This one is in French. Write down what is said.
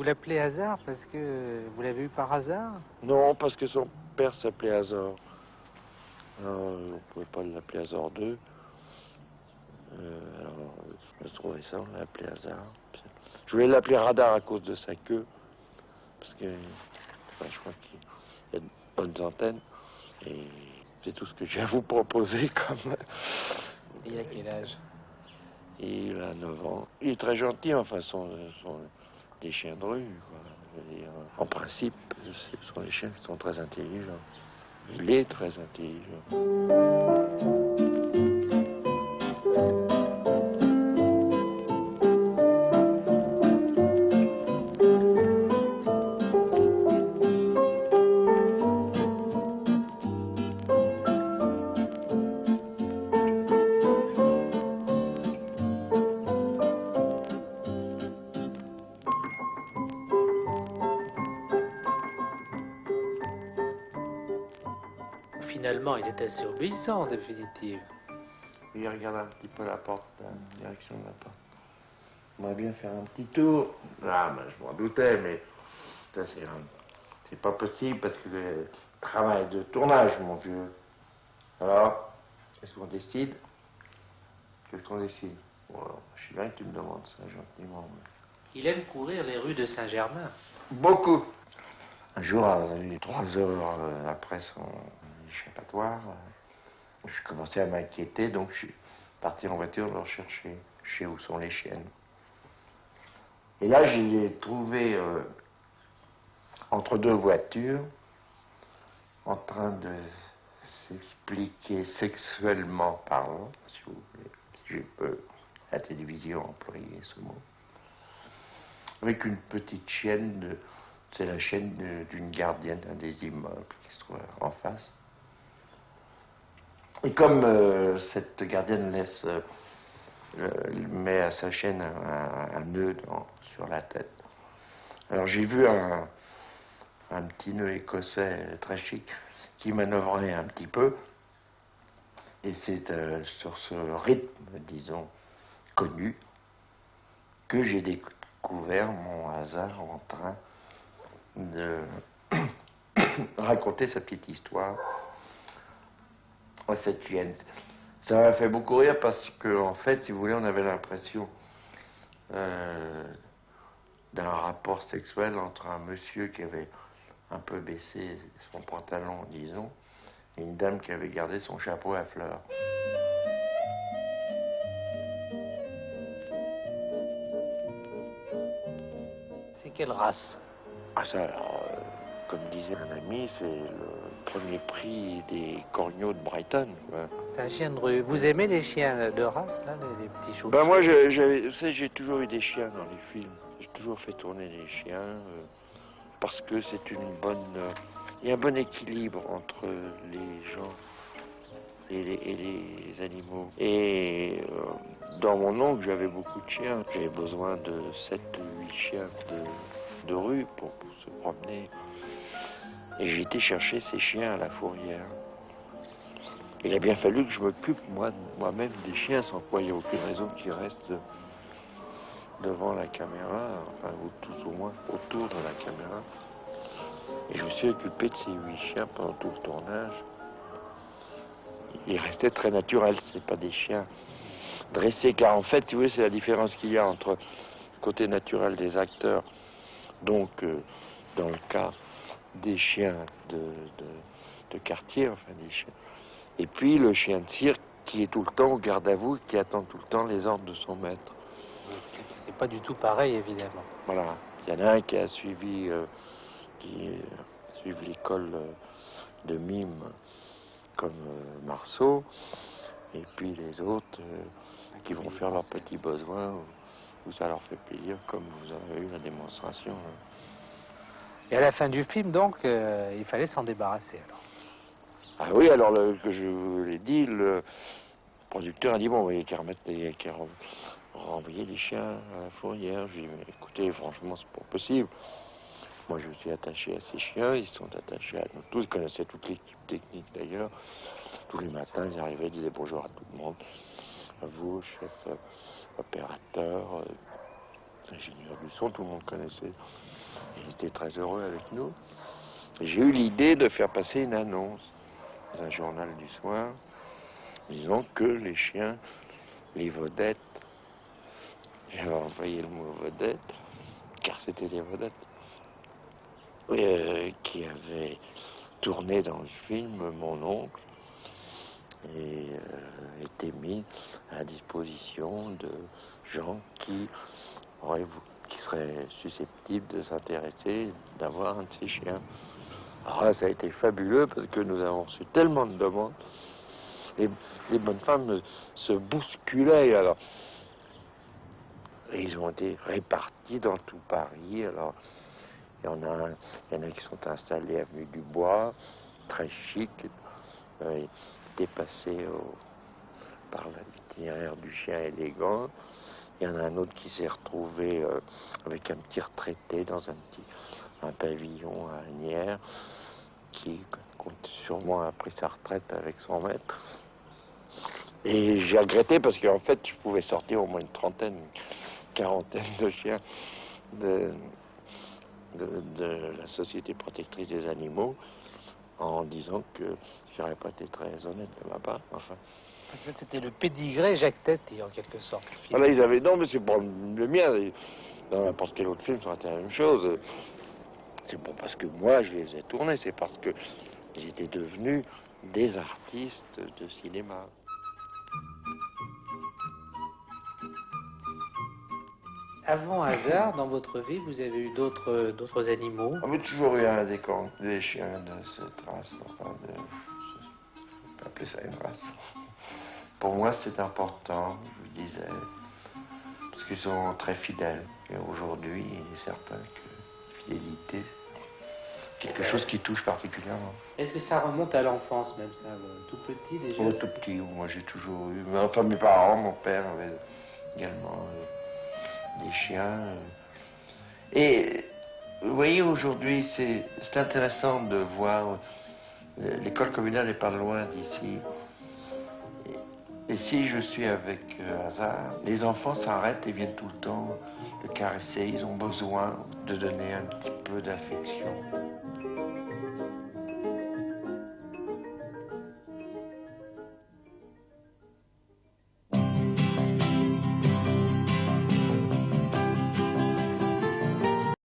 Vous l'appelez Hasard parce que vous l'avez eu par hasard? Non, parce que son père s'appelait Hazard. Alors, on ne pouvait pas l'appeler Hazard 2. Alors, je trouvais ça, on l'a appelé Hazard. Je voulais l'appeler Radar à cause de sa queue. Parce que je crois qu'il y a de bonnes antennes. Et c'est tout ce que j'ai à vous proposer comme... Et il a quel âge? Il a 9 ans. Il est très gentil, enfin, sont des chiens de rue, quoi. Je veux dire, en principe, ce sont des chiens qui sont très intelligents. Il est très intelligent. Finalement, il est assez obéissant en définitive. Il regarde un petit peu la porte, la direction de la porte. On va bien faire un petit tour. Ah, ben, je m'en doutais, mais ça, c'est pas possible parce que le travail de tournage, mon vieux. Alors, qu'est-ce qu'on décide? Qu'est-ce qu'on décide? Bon, je suis bien que tu me demandes ça gentiment. Il aime courir les rues de Saint-Germain. Beaucoup. Un jour, 3 heures après son échappatoire, je commençais à m'inquiéter, donc je suis parti en voiture le rechercher. Je sais où sont les chiennes. Et là, je l'ai trouvé entre deux voitures, en train de s'expliquer sexuellement parlant, si vous voulez, si je peux, à la télévision, employer ce mot, avec une petite chienne, c'est la chienne d'une gardienne d'un des immeubles qui se trouve en face. Et comme cette gardienne met à sa chaîne un nœud sur la tête, alors j'ai vu un petit nœud écossais très chic qui manœuvrait un petit peu. Et c'est sur ce rythme, disons, connu, que j'ai découvert mon hasard en train de raconter sa petite histoire à cette chienne. Ça m'a fait beaucoup rire parce que, en fait, si vous voulez, on avait l'impression d'un rapport sexuel entre un monsieur qui avait un peu baissé son pantalon, disons, et une dame qui avait gardé son chapeau à fleurs. C'est quelle race? Ah ça, alors, comme disait un ami, c'est le premier prix des corneaux de Brighton, quoi. C'est un chien de rue. Vous aimez les chiens de race, là, les petits chauves? Ben moi, vous savez, j'ai toujours eu des chiens dans les films. J'ai toujours fait tourner des chiens parce que c'est une bonne... il y a un bon équilibre entre les gens et les animaux. Et dans mon oncle, j'avais beaucoup de chiens. J'avais besoin de 7 ou 8 chiens de rue pour se promener. Et j'ai été chercher ces chiens à la fourrière. Il a bien fallu que je m'occupe moi-même des chiens, sans quoi il n'y a aucune raison qu'ils restent devant la caméra, enfin, ou tout au moins autour de la caméra. Et je me suis occupé de ces 8 chiens pendant tout le tournage. Ils restaient très naturels, c'est pas des chiens dressés, car en fait, si vous voulez, c'est la différence qu'il y a entre le côté naturel des acteurs, donc dans le cas des chiens de quartier, enfin des chiens, et puis le chien de cirque qui est tout le temps au garde à vous, qui attend tout le temps les ordres de son maître. C'est pas du tout pareil, évidemment. Voilà. Il y en a un qui a suivi, suivi l'école de mime comme Marceau, et puis les autres qui vont faire leurs petits besoins où ça leur fait plaisir, comme vous avez eu la démonstration. Et à la fin du film, donc, il fallait s'en débarrasser, alors. Ah oui, alors que je vous l'ai dit, le producteur a dit bon, il y a qu'à renvoyer les chiens à la fourrière. Je lui ai dit mais écoutez, franchement, c'est pas possible. Moi, je suis attaché à ces chiens, ils sont attachés à nous tous, ils connaissaient toute l'équipe technique d'ailleurs. Tous les matins, ils arrivaient, ils disaient bonjour à tout le monde, à vous, chef opérateur, ingénieur du son, tout le monde connaissait. Il était très heureux avec nous. J'ai eu l'idée de faire passer une annonce dans un journal du soir, disant que les chiens, les vedettes, j'avais envoyé le mot vedette, car c'était des vedettes, qui avaient tourné dans le film Mon oncle, et étaient mis à la disposition de gens qui seraient susceptibles de s'intéresser, d'avoir un de ces chiens. Alors là, ça a été fabuleux parce que nous avons reçu tellement de demandes. Les bonnes femmes se bousculaient. Alors, et ils ont été répartis dans tout Paris. Alors, il y en a qui sont installés avenue du Bois, très chic. Ils étaient passés par l'itinéraire du chien élégant. Il y en a un autre qui s'est retrouvé avec un petit retraité dans un pavillon à Asnières, qui sûrement a pris sa retraite avec son maître. Et j'ai regretté parce qu'en fait, je pouvais sortir au moins une trentaine, une quarantaine de chiens de la Société protectrice des animaux, en disant que j'aurais pas été très honnête de ma part. Enfin. C'était le pédigré Jacques Tati, en quelque sorte. Voilà, ils avaient... Non, mais c'est pas le mien. Dans n'importe quel autre film, ça aurait été la même chose. C'est pas parce que moi, je les faisais tourner, c'est parce que j'étais devenu des artistes de cinéma. Avant Hasard, dans votre vie, vous avez eu d'autres animaux? On a toujours eu des chiens de cette race, enfin, on peut appeler ça une race. Pour moi, c'est important, je vous disais, parce qu'ils sont très fidèles. Et aujourd'hui, il est certain que la fidélité, c'est quelque chose qui touche particulièrement. Est-ce que ça remonte à l'enfance, même ça, tout petit déjà? Tout petit, moi j'ai toujours eu. Mais enfin, mes parents, mon père avait également des chiens. Et vous voyez, aujourd'hui, c'est intéressant de voir. L'école communale n'est pas loin d'ici. Et si je suis avec Hasard, les enfants s'arrêtent et viennent tout le temps le caresser. Ils ont besoin de donner un petit peu d'affection.